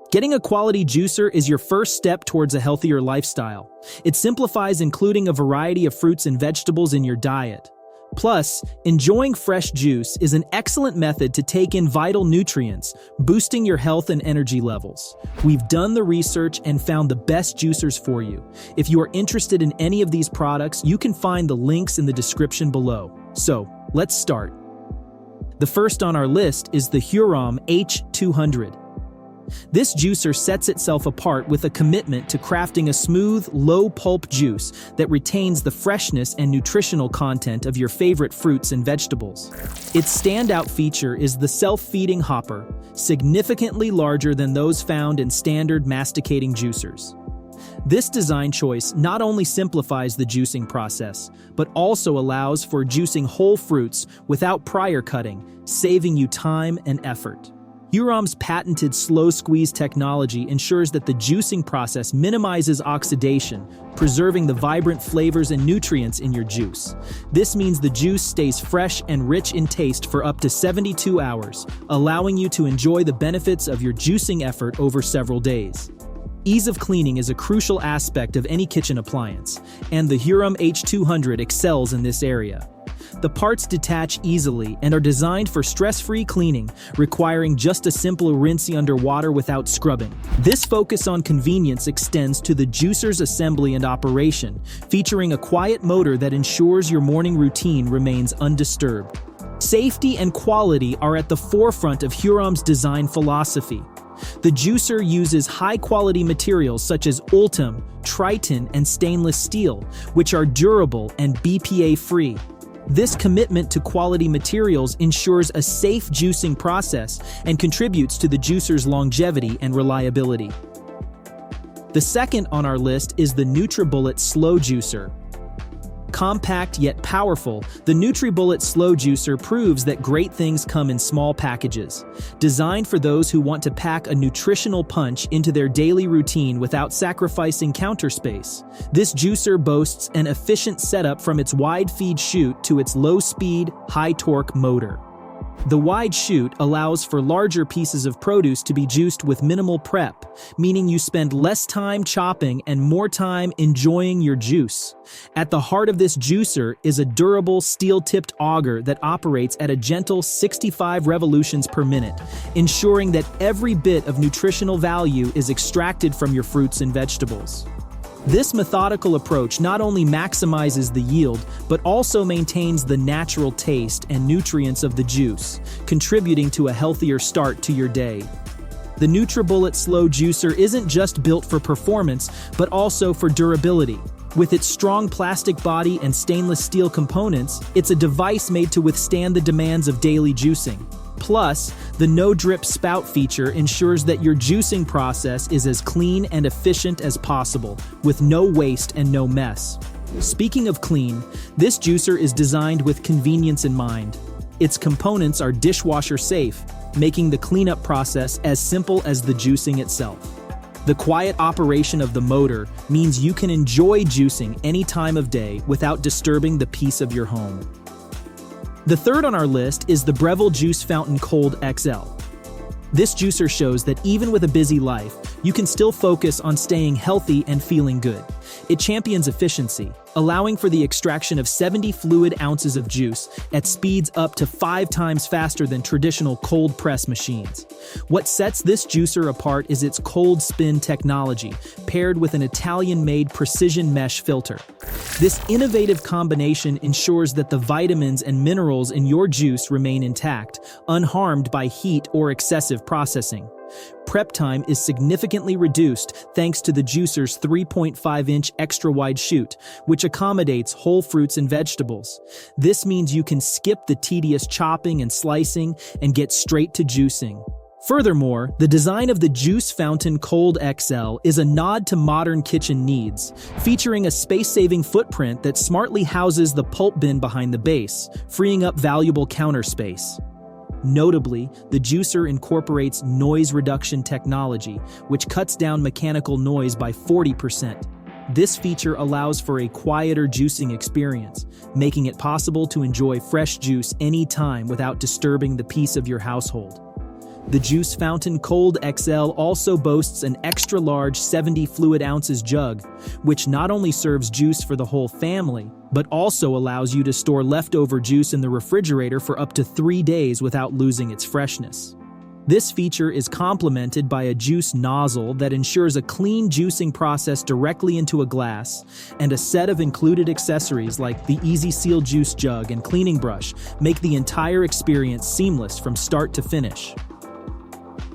Getting a quality juicer is your first step towards a healthier lifestyle. It simplifies including a variety of fruits and vegetables in your diet. Plus, enjoying fresh juice is an excellent method to take in vital nutrients, boosting your health and energy levels. We've done the research and found the best juicers for you. If you are interested in any of these products, you can find the links in the description below. So, let's start. The first on our list is the Hurom H200. This juicer sets itself apart with a commitment to crafting a smooth, low-pulp juice that retains the freshness and nutritional content of your favorite fruits and vegetables. Its standout feature is the self-feeding hopper, significantly larger than those found in standard masticating juicers. This design choice not only simplifies the juicing process, but also allows for juicing whole fruits without prior cutting, saving you time and effort. Hurom's patented slow squeeze technology ensures that the juicing process minimizes oxidation, preserving the vibrant flavors and nutrients in your juice. This means the juice stays fresh and rich in taste for up to 72 hours, allowing you to enjoy the benefits of your juicing effort over several days. Ease of cleaning is a crucial aspect of any kitchen appliance, and the Hurom H200 excels in this area. The parts detach easily and are designed for stress-free cleaning, requiring just a simple rinsing under water without scrubbing. This focus on convenience extends to the juicer's assembly and operation, featuring a quiet motor that ensures your morning routine remains undisturbed. Safety and quality are at the forefront of Hurom's design philosophy. The juicer uses high-quality materials such as Ultem, Triton, and stainless steel, which are durable and BPA-free. This commitment to quality materials ensures a safe juicing process and contributes to the juicer's longevity and reliability. The second on our list is the NutriBullet Slow Juicer. Compact yet powerful, the NutriBullet Slow Juicer proves that great things come in small packages. Designed for those who want to pack a nutritional punch into their daily routine without sacrificing counter space. This juicer boasts an efficient setup from its wide feed chute to its low-speed, high-torque motor. The wide chute allows for larger pieces of produce to be juiced with minimal prep, meaning you spend less time chopping and more time enjoying your juice. At the heart of this juicer is a durable steel-tipped auger that operates at a gentle 65 revolutions per minute, ensuring that every bit of nutritional value is extracted from your fruits and vegetables. This methodical approach not only maximizes the yield, but also maintains the natural taste and nutrients of the juice, contributing to a healthier start to your day. The NutriBullet Slow Juicer isn't just built for performance, but also for durability. With its strong plastic body and stainless steel components, it's a device made to withstand the demands of daily juicing. Plus, the no-drip spout feature ensures that your juicing process is as clean and efficient as possible, with no waste and no mess. Speaking of clean, this juicer is designed with convenience in mind. Its components are dishwasher safe, making the cleanup process as simple as the juicing itself. The quiet operation of the motor means you can enjoy juicing any time of day without disturbing the peace of your home. The third on our list is the Breville Juice Fountain Cold XL. This juicer shows that even with a busy life, you can still focus on staying healthy and feeling good. It champions efficiency, allowing for the extraction of 70 fluid ounces of juice at speeds up to 5 times faster than traditional cold press machines. What sets this juicer apart is its cold spin technology, paired with an Italian-made precision mesh filter. This innovative combination ensures that the vitamins and minerals in your juice remain intact, unharmed by heat or excessive processing. Prep time is significantly reduced thanks to the juicer's 3.5-inch extra-wide chute, which accommodates whole fruits and vegetables. This means you can skip the tedious chopping and slicing and get straight to juicing. Furthermore, the design of the Juice Fountain Cold XL is a nod to modern kitchen needs, featuring a space-saving footprint that smartly houses the pulp bin behind the base, freeing up valuable counter space. Notably, the juicer incorporates noise reduction technology, which cuts down mechanical noise by 40%. This feature allows for a quieter juicing experience, making it possible to enjoy fresh juice anytime without disturbing the peace of your household. The Juice Fountain Cold XL also boasts an extra-large 70 fluid ounces jug, which not only serves juice for the whole family, but also allows you to store leftover juice in the refrigerator for up to 3 days without losing its freshness. This feature is complemented by a juice nozzle that ensures a clean juicing process directly into a glass, and a set of included accessories like the Easy Seal juice jug and cleaning brush make the entire experience seamless from start to finish.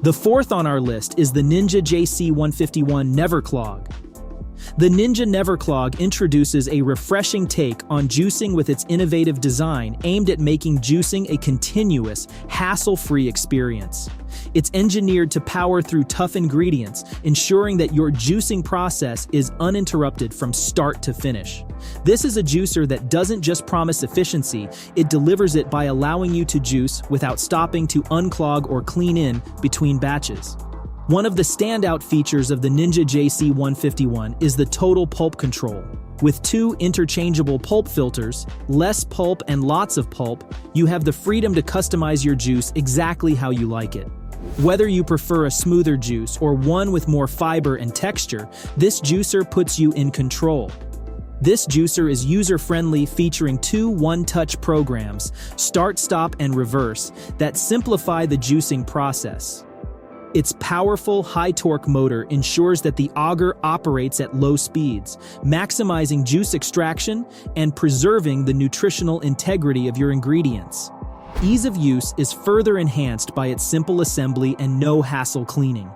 The fourth on our list is the Ninja JC151 Never Clog. The Ninja Never Clog introduces a refreshing take on juicing with its innovative design aimed at making juicing a continuous, hassle-free experience. It's engineered to power through tough ingredients, ensuring that your juicing process is uninterrupted from start to finish. This is a juicer that doesn't just promise efficiency, it delivers it by allowing you to juice without stopping to unclog or clean in between batches. One of the standout features of the Ninja JC151 is the total pulp control. With 2 interchangeable pulp filters, less pulp and lots of pulp, you have the freedom to customize your juice exactly how you like it. Whether you prefer a smoother juice or one with more fiber and texture, this juicer puts you in control. This juicer is user-friendly, featuring 2 one-touch programs, Start, Stop, and Reverse, that simplify the juicing process. Its powerful, high-torque motor ensures that the auger operates at low speeds, maximizing juice extraction and preserving the nutritional integrity of your ingredients. Ease of use is further enhanced by its simple assembly and no-hassle cleaning.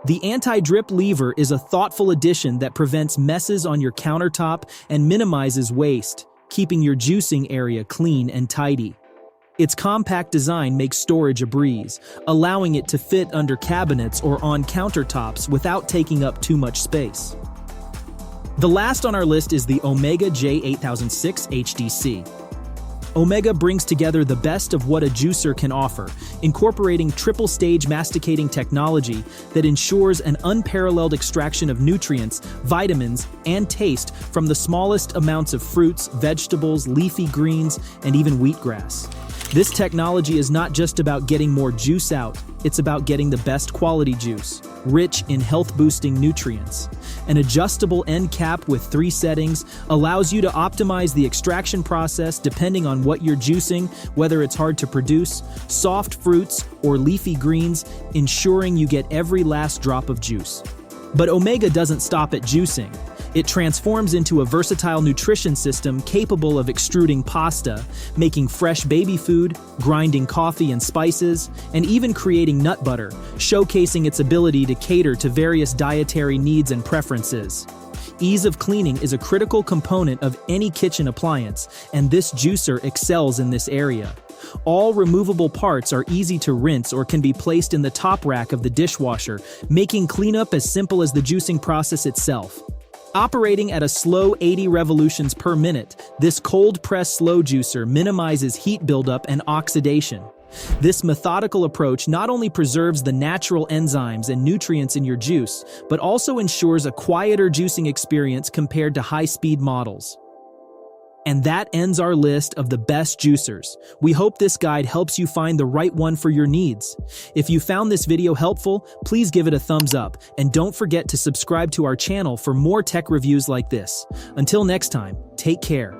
The anti-drip lever is a thoughtful addition that prevents messes on your countertop and minimizes waste, keeping your juicing area clean and tidy. Its compact design makes storage a breeze, allowing it to fit under cabinets or on countertops without taking up too much space. The last on our list is the Omega J8006 HDC. Omega brings together the best of what a juicer can offer, incorporating triple-stage masticating technology that ensures an unparalleled extraction of nutrients, vitamins, and taste from the smallest amounts of fruits, vegetables, leafy greens, and even wheatgrass. This technology is not just about getting more juice out, it's about getting the best quality juice, rich in health-boosting nutrients. An adjustable end cap with 3 settings allows you to optimize the extraction process depending on what you're juicing, whether it's hard to produce, soft fruits, or leafy greens, ensuring you get every last drop of juice. But Omega doesn't stop at juicing. It transforms into a versatile nutrition system capable of extruding pasta, making fresh baby food, grinding coffee and spices, and even creating nut butter, showcasing its ability to cater to various dietary needs and preferences. Ease of cleaning is a critical component of any kitchen appliance, and this juicer excels in this area. All removable parts are easy to rinse or can be placed in the top rack of the dishwasher, making cleanup as simple as the juicing process itself. Operating at a slow 80 revolutions per minute, this cold-press slow juicer minimizes heat buildup and oxidation. This methodical approach not only preserves the natural enzymes and nutrients in your juice, but also ensures a quieter juicing experience compared to high-speed models. And that ends our list of the best juicers. We hope this guide helps you find the right one for your needs. If you found this video helpful, please give it a thumbs up, and don't forget to subscribe to our channel for more tech reviews like this. Until next time, take care.